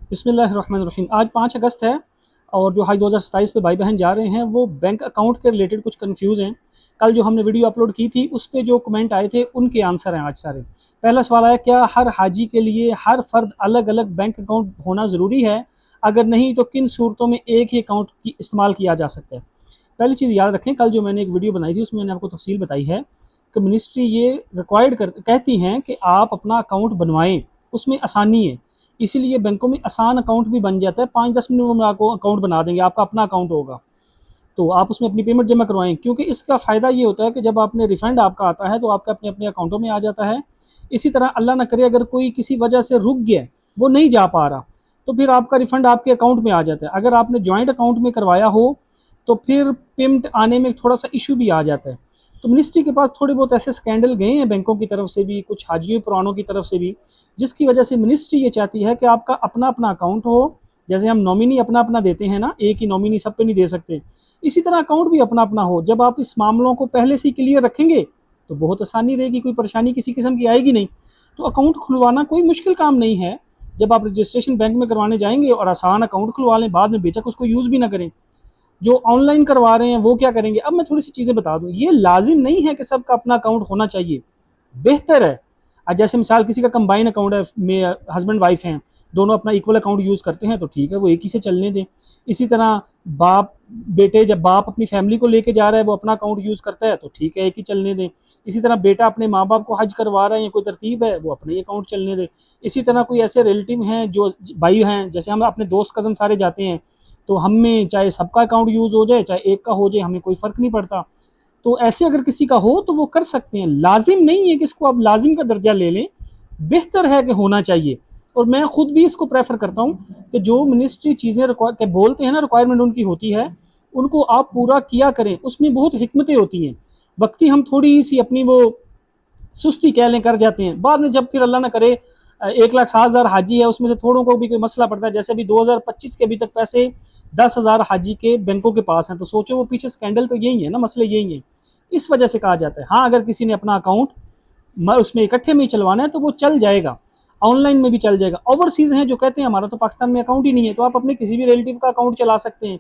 बिस्मिल्लाहिर्रहमानिर्रहीम। आज 5 अगस्त है और जो हाई 2027 पे भाई बहन जा रहे हैं वो बैंक अकाउंट के रिलेटेड कुछ कंफ्यूज हैं। कल जो हमने वीडियो अपलोड की थी उस पे जो कमेंट आए थे उनके आंसर हैं आज सारे। पहला सवाल आया, क्या हर हाजी के लिए हर फर्द अलग अलग बैंक अकाउंट होना ज़रूरी है? अगर नहीं तो किन सूरतों में एक ही अकाउंट की इस्तेमाल किया जा सकता है? पहली चीज़ याद रखें, कल जो मैंने एक वीडियो बनाई थी उसमें मैंने आपको तफसील बताई है कि मिनिस्ट्री ये रिक्वायर्ड कहती हैं कि आप अपना अकाउंट बनवाएं, उसमें आसानी है। इसीलिए बैंकों में आसान अकाउंट भी बन जाता है, 5-10 मिनट में आपको अकाउंट बना देंगे, आपका अपना अकाउंट होगा। तो आप उसमें अपनी पेमेंट जमा करवाएं, क्योंकि इसका फ़ायदा ये होता है कि जब आपने रिफंड आपका आता है तो आपके अपने अपने अकाउंटों में आ जाता है। इसी तरह अल्लाह ना करे अगर कोई किसी वजह से रुक गया, वो नहीं जा पा रहा, तो फिर आपका रिफंड आपके अकाउंट में आ जाता है। अगर आपने जॉइंट अकाउंट में करवाया हो तो फिर पेमेंट आने में थोड़ा सा इशू भी आ जाता है। तो मिनिस्ट्री के पास थोड़े बहुत ऐसे स्कैंडल गए हैं बैंकों की तरफ से भी, कुछ हाजियों पुरानों की तरफ से भी, जिसकी वजह से मिनिस्ट्री ये चाहती है कि आपका अपना अपना अकाउंट हो। जैसे हम नॉमिनी अपना अपना देते हैं ना, एक ही नॉमिनी सब पे नहीं दे सकते, इसी तरह अकाउंट भी अपना अपना हो। जब आप इस मामलों को पहले से ही क्लियर रखेंगे तो बहुत आसानी रहेगी, कोई परेशानी किसी किस्म की आएगी नहीं। तो अकाउंट खुलवाना कोई मुश्किल काम नहीं है। जब आप रजिस्ट्रेशन बैंक में करवाने जाएंगे और आसान अकाउंट खुलवा लें, बाद में बेशक उसको यूज़ भी ना करें। जो ऑनलाइन करवा रहे हैं वो क्या करेंगे? अब मैं थोड़ी सी चीज़ें बता दूं, ये लाजिम नहीं है कि सबका अपना अकाउंट होना चाहिए, बेहतर है। आज जैसे मिसाल किसी का कंबाइन अकाउंट है, में हस्बैंड वाइफ हैं, दोनों अपना इक्वल अकाउंट यूज़ करते हैं तो ठीक है, वो एक ही से चलने दें। इसी तरह बाप बेटे, जब बाप अपनी फैमिली को लेके जा रहा है वो अपना अकाउंट यूज़ करता है तो ठीक है, एक ही चलने दें। इसी तरह बेटा अपने माँ बाप को हज करवा रहा है या कोई तरतीब है, वो अपना ही अकाउंट चलने दें। इसी तरह कोई ऐसे रिलेटिव हैं जो भाई हैं, जैसे हम अपने दोस्त कज़न सारे जाते हैं, तो हम में चाहे सबका अकाउंट यूज़ हो जाए चाहे एक का हो जाए, हमें कोई फ़र्क नहीं पड़ता। तो ऐसे अगर किसी का हो तो वो कर सकते हैं, लाजिम नहीं है कि इसको आप लाजिम का दर्जा ले लें, बेहतर है कि होना चाहिए। और मैं खुद भी इसको प्रेफर करता हूँ कि जो मिनिस्ट्री चीज़ें के बोलते हैं ना, रिक्वायरमेंट उनकी होती है, उनको आप पूरा किया करें। उसमें बहुत हिकमतें होती हैं। वक्ती हम थोड़ी सी अपनी वो सुस्ती कह लें कर जाते हैं, बाद में जब फिर अल्लाह ना करे 1,60,000 हाजी है, उसमें से थोड़ों को भी कोई मसला पड़ता है, जैसे अभी 2025 के अभी तक पैसे 10,000 हाजी के बैंकों के पास हैं, तो सोचो वो पीछे स्कैंडल तो यही है ना, मसले यही हैं। इस वजह से कहा जाता है। हाँ, अगर किसी ने अपना अकाउंट उसमें इकट्ठे में ही चलवाना है तो वो चल जाएगा, ऑनलाइन में भी चल जाएगा। ओवरसीज़ हैं जो कहते हैं हमारा तो पाकिस्तान में अकाउंट ही नहीं है, तो आप अपने किसी भी रिलेटिव का अकाउंट चला सकते हैं।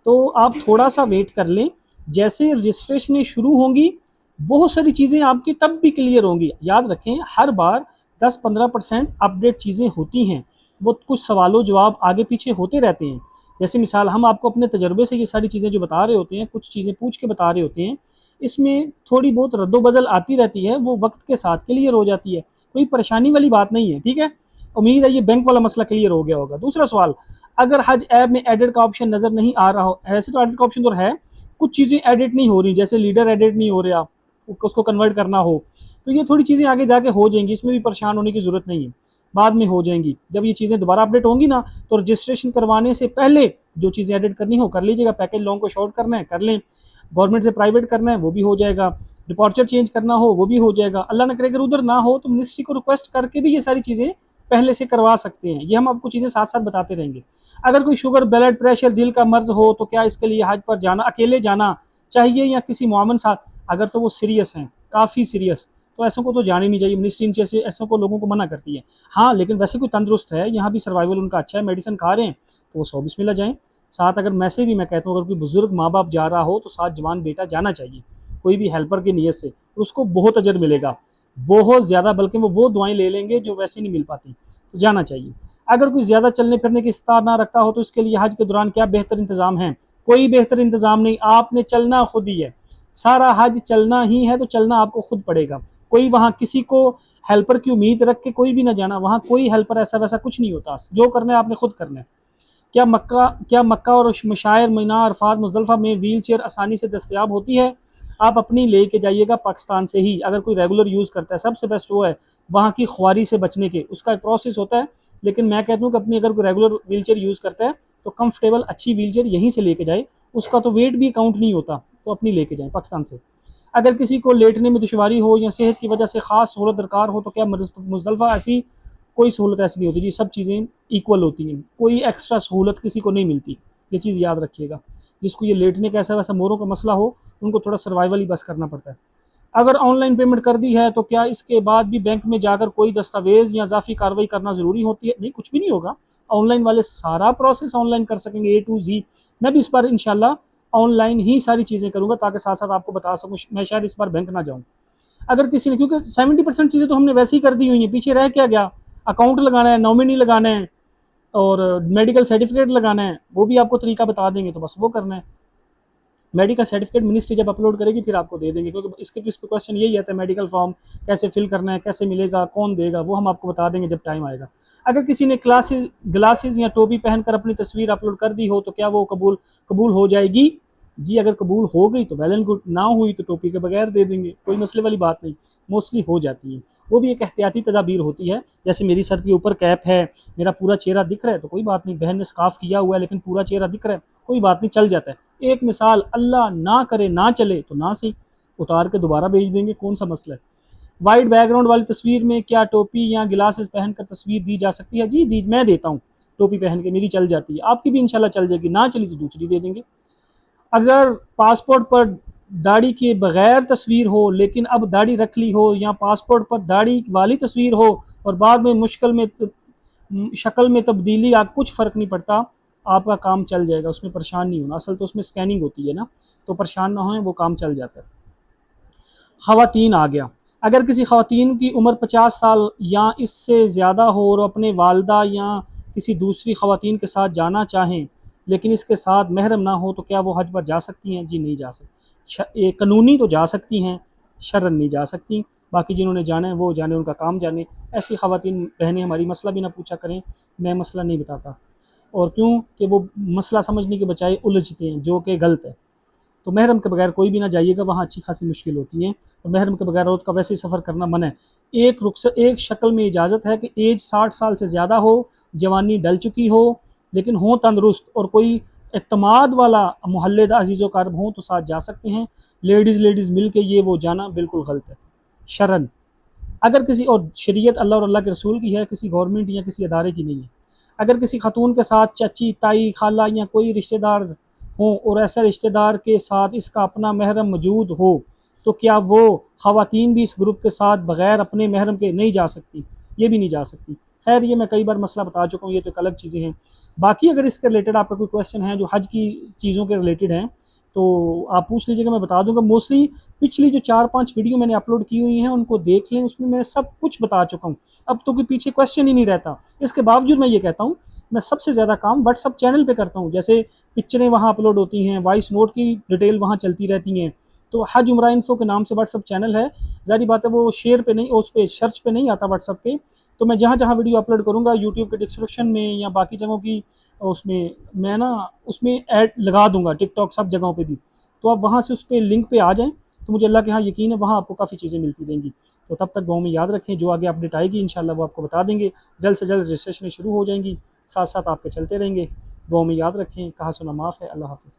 तो आप थोड़ा सा वेट कर लें, जैसे रजिस्ट्रेशनें शुरू होंगी बहुत सारी चीज़ें आपकी तब भी क्लियर होंगी। याद रखें, हर बार 10-15% अपडेट चीज़ें होती हैं, वो कुछ सवालों जवाब आगे पीछे होते रहते हैं। जैसे मिसाल हम आपको अपने तजर्बे से ये सारी चीज़ें जो बता रहे होते हैं, कुछ चीज़ें पूछ के बता रहे होते हैं, इसमें थोड़ी बहुत रद्दोबदल आती रहती है, वो वक्त के साथ क्लियर हो जाती है, कोई परेशानी वाली बात नहीं है। ठीक है, उम्मीद है ये बैंक वाला मसला क्लियर हो गया होगा। दूसरा सवाल, अगर हज ऐप में एडिट का ऑप्शन नज़र नहीं आ रहा हो, ऐसे तो एडिट का ऑप्शन तो है, कुछ चीज़ें एडिट नहीं हो रही, जैसे लीडर एडिट नहीं हो रहा, उसको कन्वर्ट करना हो, तो ये थोड़ी चीज़ें आगे जाके हो जाएंगी, इसमें भी परेशान होने की ज़रूरत नहीं है, बाद में हो जाएंगी। जब ये चीज़ें दोबारा अपडेट होंगी ना, तो रजिस्ट्रेशन करवाने से पहले जो चीज़ें एडिट करनी हो कर लीजिएगा। पैकेज लॉन्ग को शॉर्ट करना है कर लें, गवर्नमेंट से प्राइवेट करना है वो भी हो जाएगा, डिपॉर्चर चेंज करना हो वो भी हो जाएगा। अल्लाह न करे अगर उधर ना हो तो मिनिस्ट्री को रिक्वेस्ट करके भी ये सारी चीज़ें पहले से करवा सकते हैं। ये हम आपको चीज़ें साथ साथ बताते रहेंगे। अगर कोई शुगर, ब्लड प्रेशर, दिल का मर्ज हो तो क्या इसके लिए हज पर जाना, अकेले जाना चाहिए या किसी मुआवन साथ? अगर तो वो सीरियस हैं, काफ़ी सीरियस, तो ऐसों को तो जाना ही नहीं चाहिए। मिनिस्ट्री इन जैसे ऐसों को लोगों को मना करती है। हाँ, लेकिन वैसे कोई तंदुरुस्त है, यहाँ भी सर्वाइवल उनका अच्छा है, मेडिसिन खा रहे हैं, तो वो 100 बिस्मिल्लाह जाएँ। साथ अगर मैसे भी मैं कहता हूँ, अगर कोई बुजुर्ग माँ बाप जा रहा हो तो साथ जवान बेटा जाना चाहिए, कोई भी हेल्पर की नीयत से, उसको बहुत अजर मिलेगा, बहुत ज़्यादा, बल्कि वो दुआएं ले लेंगे जो वैसे नहीं मिल पाती, तो जाना चाहिए। अगर कोई ज़्यादा चलने फिरने की इस्तार ना रखता हो तो इसके लिए हज के दौरान क्या बेहतर इंतज़ाम है? कोई बेहतर इंतज़ाम नहीं, आपने चलना खुद ही है। सारा हज चलना ही है, तो चलना आपको खुद पड़ेगा। कोई वहाँ किसी को हेल्पर की उम्मीद रख के कोई भी ना जाना, वहाँ कोई हेल्पर ऐसा वैसा कुछ नहीं होता, जो करना है आपने खुद करना है। क्या मक्का और मशायर, मीना, अरफात, मुज़दलिफ़ा में व्हील चेयर आसानी से दस्तयाब होती है? आप अपनी ले के जाइएगा पाकिस्तान से ही, अगर कोई रेगुलर यूज़ करता है सबसे बेस्ट वो है। वहाँ की ख्वारी से बचने के उसका एक प्रोसेस होता है, लेकिन मैं कहता हूँ कि अपनी अगर कोई रेगुलर व्हील चेयर यूज़ करता है तो कंफर्टेबल अच्छी व्हील चेयर यहीं से लेके जाए, उसका तो वेट भी काउंट नहीं होता, तो अपनी लेके जाएँ पाकिस्तान से। अगर किसी को लेटने में दुश्वारी हो या सेहत की वजह से ख़ास सहूलत दरकार हो तो क्या मुज़दलिफ़ा ऐसी कोई सहूलत ऐसी नहीं होती जी, सब चीज़ें इक्वल होती हैं, कोई एक्स्ट्रा सहूलत किसी को नहीं मिलती, ये चीज़ याद रखिएगा। जिसको ये लेटने का ऐसा वैसा मोरों का मसला हो, उनको थोड़ा सर्वाइवल ही बस करना पड़ता है। अगर ऑनलाइन पेमेंट कर दी है तो क्या इसके बाद भी बैंक में जाकर कोई दस्तावेज़ या इजाफी कार्रवाई करना ज़रूरी होती है? नहीं, कुछ भी नहीं होगा। ऑनलाइन वाले सारा प्रोसेस ऑनलाइन कर सकेंगे, ए टू जी। मैं भी इस बार इंशाल्लाह ऑनलाइन ही सारी चीज़ें करूँगा, ताकि साथ साथ आपको बता सकूँ। मैं शायद इस बार बैंक ना जाऊँ। अगर किसी ने, क्योंकि 70% चीज़ें तो हमने वैसे ही कर दी हुई हैं, पीछे रह क्या गया? अकाउंट लगाना है, नॉमिनी लगाना है, और मेडिकल सर्टिफिकेट लगाना है, वो भी आपको तरीका बता देंगे, तो बस वो करना है। मेडिकल सर्टिफिकेट मिनिस्ट्री जब अपलोड करेगी फिर आपको दे देंगे, क्योंकि इसके इस पे क्वेश्चन यही आता है, मेडिकल फॉर्म कैसे फिल करना है, कैसे मिलेगा, कौन देगा, वो हम आपको बता देंगे जब टाइम आएगा। अगर किसी ने ग्लासेस या टोपी पहनकर अपनी तस्वीर अपलोड कर दी हो तो क्या वो कबूल हो जाएगी? जी, अगर कबूल हो गई तो वेल एंड गुड, ना हुई तो टोपी के बगैर दे देंगे, कोई मसले वाली बात नहीं। मोस्टली हो जाती है, वो भी एक एहतियाती तदाबीर होती है। जैसे मेरी सर के ऊपर कैप है, मेरा पूरा चेहरा दिख रहा है तो कोई बात नहीं, बहन ने स्काफ किया हुआ है लेकिन पूरा चेहरा दिख रहा है, कोई बात नहीं, चल जाता है। एक मिसाल, अल्लाह ना करे ना चले तो ना सही, उतार के दोबारा भेज देंगे, कौन सा मसला है। वाइट बैकग्राउंड वाली तस्वीर में क्या टोपी या ग्लासेस पहनकर तस्वीर दी जा सकती है? जी, दी, मैं देता हूँ। टोपी पहन के मेरी चल जाती है, आपकी भी इंशाल्लाह चल जाएगी, ना चली तो दूसरी दे देंगे। अगर पासपोर्ट पर दाढ़ी के बगैर तस्वीर हो लेकिन अब दाढ़ी रख ली हो, या पासपोर्ट पर दाढ़ी वाली तस्वीर हो और बाद में मुश्किल में शक्ल में तब्दीली, आप कुछ फ़र्क नहीं पड़ता, आपका काम चल जाएगा, उसमें परेशान नहीं होना। असल तो उसमें स्कैनिंग होती है ना, तो परेशान ना हों, वो काम चल जाता है। ख़वातीन आ गया। अगर किसी ख़वातीन की उम्र 50 साल या इससे ज़्यादा हो और अपने वालदा या किसी दूसरी ख़वातीन के साथ जाना चाहें लेकिन इसके साथ महरम ना हो तो क्या वो हज पर जा सकती हैं? जी, नहीं जा सकती। कानूनी तो जा सकती हैं, शरन नहीं जा सकती। बाकी जिन्होंने जाना है वो जाने, उनका काम जाने। ऐसी ख़वातीन बहनें हमारी मसला भी ना पूछा करें, मैं मसला नहीं बताता। और क्यों कि वो मसला समझने के बजाय उलझते हैं, जो कि गलत है। तो महरम के बगैर कोई भी ना जाइएगा, वहाँ अच्छी खासी मुश्किल होती है। और महरम के बगैर औरत का वैसे ही सफ़र करना मना है। एक शक्ल में इजाज़त है कि एज 60 साल से ज़्यादा हो, जवानी डल चुकी हो, लेकिन हो तंदुरुस्त और कोई एतमाद वाला मोहल्लेदार अजीज़ व कारब हों तो साथ जा सकते हैं। लेडीज़ मिल के ये वो जाना बिल्कुल गलत है। शरन, अगर किसी, और शरीयत अल्लाह और अल्लाह के रसूल की है, किसी गवर्नमेंट या किसी अदारे की नहीं है। अगर किसी खातून के साथ चाची, ताई, खाला या कोई रिश्तेदार हो और ऐसा रिश्तेदार के साथ इसका अपना महरम मौजूद हो तो क्या वो ख़वातीन भी इस ग्रुप के साथ बग़ैर अपने महरम के नहीं जा सकती? ये भी नहीं जा सकती। खैर, ये मैं कई बार मसला बता चुका हूँ, ये तो एक अलग चीज़ें हैं। बाकी अगर इसके रिलेटेड आपका कोई क्वेश्चन है जो हज की चीज़ों के रिलेटेड हैं तो आप पूछ लीजिएगा, मैं बता दूंगा। मोस्टली पिछली जो 4-5 वीडियो मैंने अपलोड की हुई हैं उनको देख लें, उसमें मैं सब कुछ बता चुका हूँ। अब तो कोई पीछे क्वेश्चन ही नहीं रहता। इसके बावजूद मैं ये कहता हूँ, मैं सबसे ज़्यादा काम व्हाट्सअप चैनल पे करता हूँ। जैसे पिक्चरें वहाँ अपलोड होती हैं, वॉइस नोट की डिटेल वहाँ चलती रहती हैं। तो हज उमरा इन्फो के नाम से व्हाट्सअप चैनल है। ज़ाहिर बात है वो शेयर पे नहीं, उस पर सर्च पे नहीं आता व्हाट्सअप पे। तो मैं जहाँ जहाँ वीडियो अपलोड करूँगा यूट्यूब के डिस्क्रिप्शन में या बाकी जगहों की, उसमें मैं ना उसमें ऐड लगा दूंगा, टिकटॉक सब जगहों पे भी। तो आप वहाँ से उस पर लिंक पे आ जाएँ, तो मुझे अल्लाह के यहाँ यकीन है वहाँ आपको काफ़ी चीज़ें मिलती रहेंगी। तो तब तक दुआ में याद रखें, जो आगे अपडेट आएगी इंशाल्लाह वो आपको बता देंगे। जल्द से जल्द रजिस्ट्रेशन शुरू हो जाएंगी, साथ साथ आपके चलते रहेंगे। दुआ में याद रखें, कहा सुना माफ़ है। अल्लाह हाफ़िज़।